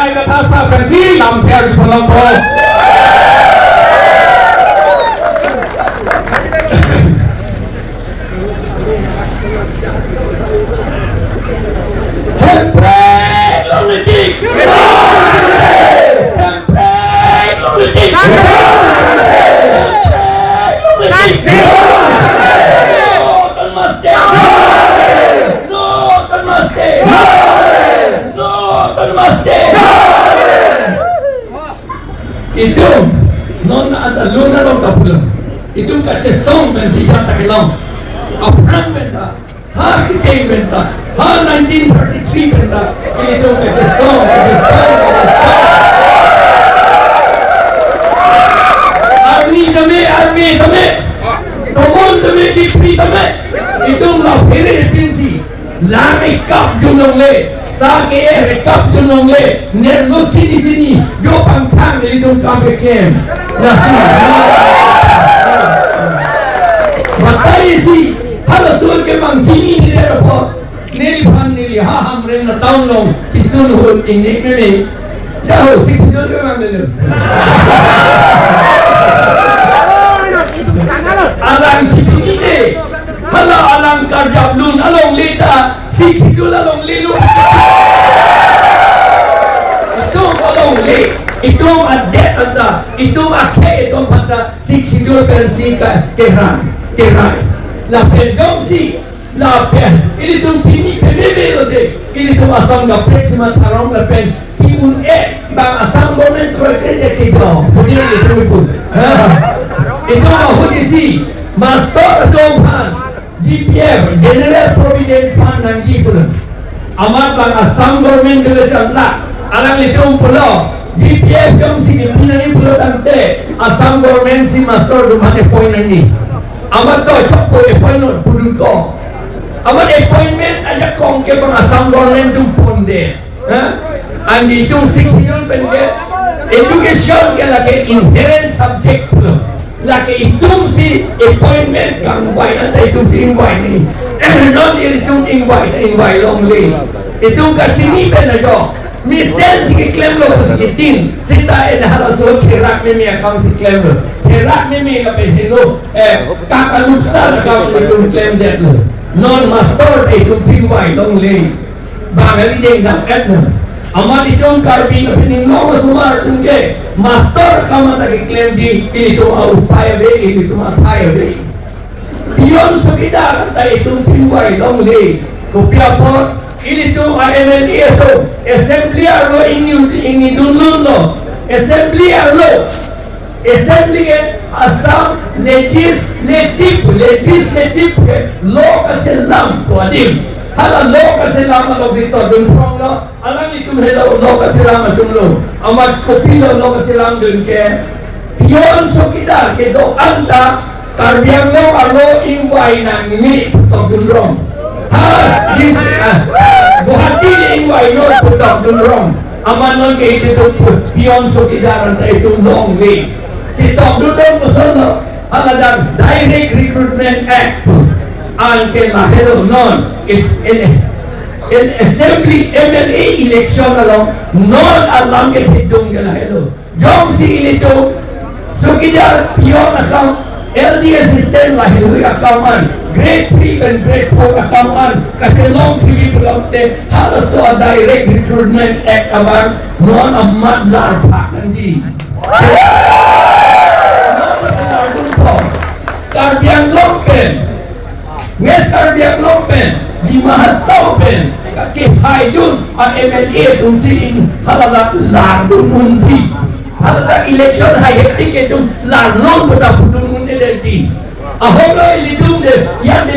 Lai kata sa kasi lampiar di Palombo. Hempre lunatic. Hempre lunatic. Itu non ada luna long kapulang. Itu kace song ben si jata kelong. Apran benda, ha kicay benda, ha 1933 benda. Itu kace song. Army dame. Tomon dame dipri dame. Itu lah pere tinsi. Lami kap junong le. Sake rekap junong le nerlo sini yo pangkang itu kampe kem nasi batai si halo sur ke bang sini ni report neli pan neli ha hamre na town long kisun ho ini me jauh sih jauh ke bang dulu alang sini ni halo alang karjablun along lita si kidul along lilu itu adet anda itu akhir itu pada si kidul persi keran la pendong si la pen ini tu sini pemebe ode ini tu asam ga presima tarong la pen tiun bang asam bonen tu kerja kita punya itu itu hudisi master domhan GPF General Provident Fund nanti pun amat bang asam government dulu sangat alang itu pulau GPF yang si ini pulau tante asam government si master rumah point nanti amat tu cepat appointment pun kau amat appointment aja kong ke bang asam government tu pun deh andi itu section pendek education ke lagi inherent subject pulau lagi itu si appointment kang buat nanti itu si invite ni non itu invite only itu kat sini pun aja misal si claim lo pasal tin sita harus lo kerak ni account si claim lo kerak ni apa hello kakak lusa account itu claim dia lo non master itu si invite only bang dia nak add amat itu karbi ni no semua tungge master kamu tak claim di ini cuma upaya be ini cuma upaya be pion sekitar kata itu simpai dong le kopiah pot ini tu MLA itu assembly lo ini dulu lo assembly asam legislative lo keselam kuadim hala lo keselam lo itu dunprong lo alam itu hello lo keselam dunlo amat kopi lo keselam dunke pion sekitar kedo anta karbiang lo alo ingway nang ni putok dunrong buhati ni ingway no putok dunrong aman non ke itu pion sekitar anta itu long way putok dunrong musuh haladan direct recruitment act anke lahero non in assembly MLA election along non alam ke hidung ke lahero jong si ilito sekitar pion account LDS system lahir akaman grade 3 dan grade 4 akaman kasi long 3 pelakte harus ada direct recruitment act aman non amat larpak nanti karbiang lompen West karbiang lompen di mahasau pen kaki haidun MLA tungsi haladak lardun unti haladak election hayektik itu lardun pada budun unti deti ahok lo ilidum de yang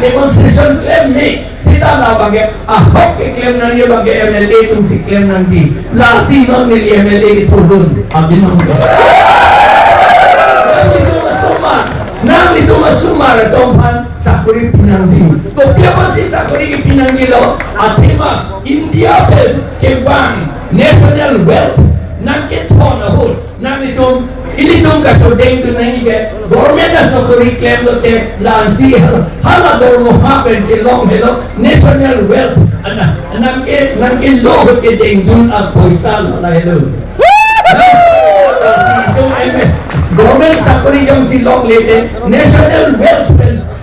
demonstration claim ni sita lah bagai ahok ke claim nanti bagai MLA tungsi claim nanti lasi non dari MLA turun abdi nongko nang itu masumar domhan sakuri pinanggi kopi apa sih sakuri pinanggi lo atima India bel kebang national wealth nang keton ahul nang itu ini dong kacodeng tu nahi ke government sakuri claim lo te lansi hala dormo haben ke long hello national wealth nang loh ke dengdun al poisal la hello government sakuri jong si long lete national wealth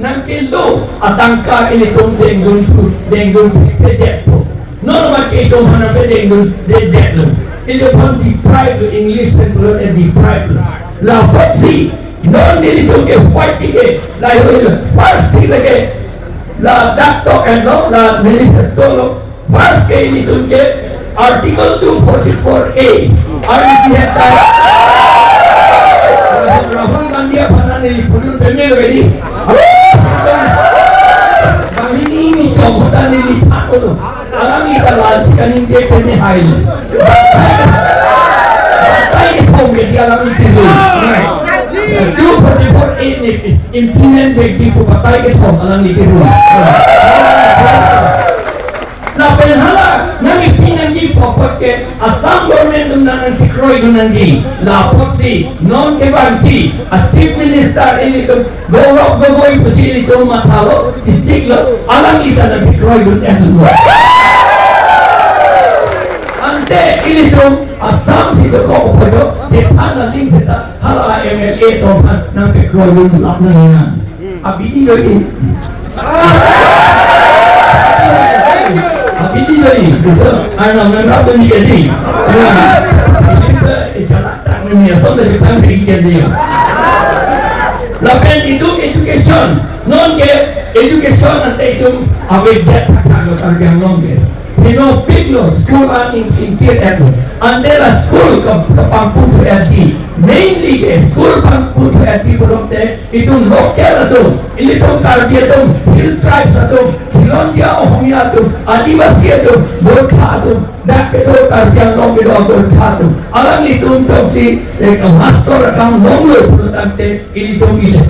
nang loh atangka ini tong dengdun pedet no ma ke tong hana dengdun dedet lo itu pun deprive English people and deprive la popsi non dili tong ke fight ke la first lagi la doctor and law la manifesto lo first ke ini tong ke article 244A RBC heta Rahul Gandhi apana nili pudul pemelo ini bahini ini coba nili thako alami kalal sikanin je pene hail batai thong ke alami tilu 244A ni implement bagi ko batai ke thong alami tilu na penhala nami pinangi pokok ke asam government nang sikroi dunangi la popsi non ke banti a chief minister ini to Gaurav Gogoi pusili to mathalo tisiklo alangi ta sikroi dunangi ante ini to asam si to ko podo je thana ling se ta hala MLA to nang sikroi dun lapna abidi loi ini dari anak anak beli jadi, ini jalan tak ni, so dari mana pergi jadi? Lapan itu education, non ke education nanti itu awet jatuh kalau terjang non ke. Pino pino school in Kiev, antara school kampung tu LC, mainly ke school kampung tu LC belum te itu lokal tu, ini tu Karbi tu, hill tribes tu, Kilondia Ohmia tu, Adivasi tu, Gorkha tu, dak tu Karbi yang long itu Gorkha tu, alam itu tu si master account long le belum te ini tu ini,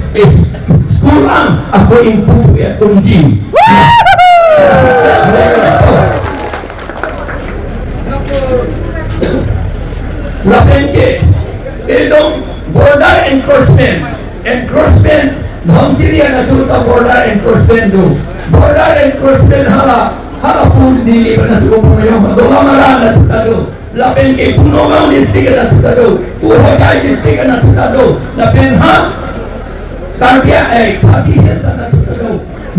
school aku improve ya tunji. Lapan ke, itu border encroachment, Syria na tu border encroachment tu, border encroachment hala pun di mana tu punya, doa marah na tu, lapan ke Punogam district na tu, Purhokai district na tu, lapan Kardia Khasi Hills na tu,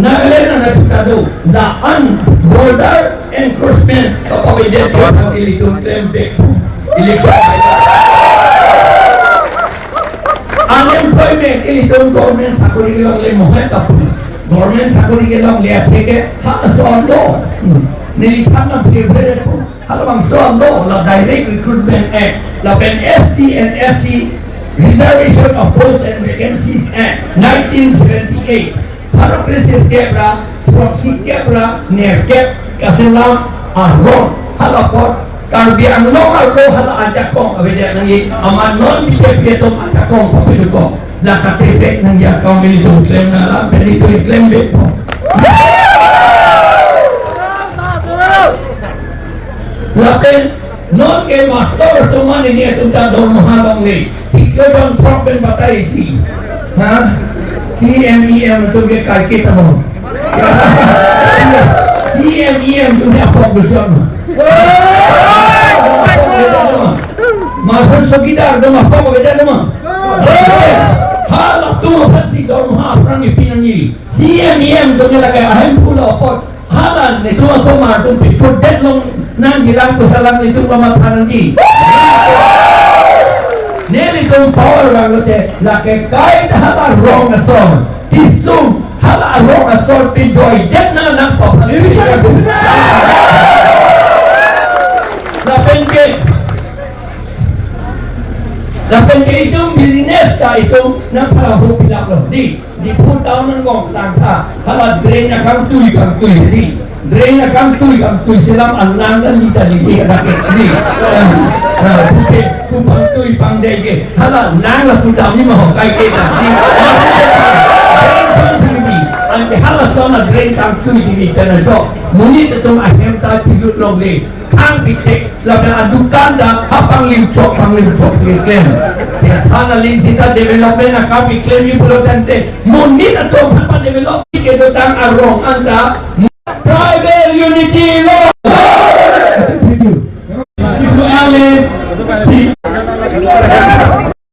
Nagaland na tu, the border encroachment kapag ito ang ilitungan election unemployment ilitong government sakuri ke long le mohet kapuni government sakuri ke long le atheke haso nilithan na favorite ko halawang so la direct recruitment act la pen SD and SC reservation of posts and vacancies act 1978 progressive kebra proxy kebra near keb kaselam arron halapot Karbi ang lokal ko hala ajak kong abedya nangi aman non BJP to ajak kong papilu ko la katete nang ya kong milito claim na la benito claim be po lakin non ke master to man ini itu ta don mahalong ni tikyo don problem batai si ha CMEM to ke kai kita mo CMEM tu siapa bersama Masuk sekitar rumah apa beda rumah? Halah tu pasti rumah orang ni pinangi. CMEM tu ni lagi aham pula apa? Halah ni tu masuk tu pun dead long nang hilang kesalam itu rumah tanangi. Neli tu power bangote lagi kait halah wrong asal. Tisum halah wrong asal enjoy dead nang apa? Ini cara bisnes. Lapan ke itu bisnes ka itu nang palabu pilak lo di pun tahun nang langka hala drain akam tui di drain akam tui selam alang dan lita lagi rakyat di buke kupang tui pandai ke hala nang lah tu tahu ni mahu kai ke di ante hala sona drain kam tui di kana so muni tetum ahem ta cilut long le kang pitek laban adukan dah hapang limcok klaim ya thana lin sita development na kami claim yu pro tante muni na to develop ke do tang arong anda Tribal unity, Lord. Thank you. Thank you, Alan. See.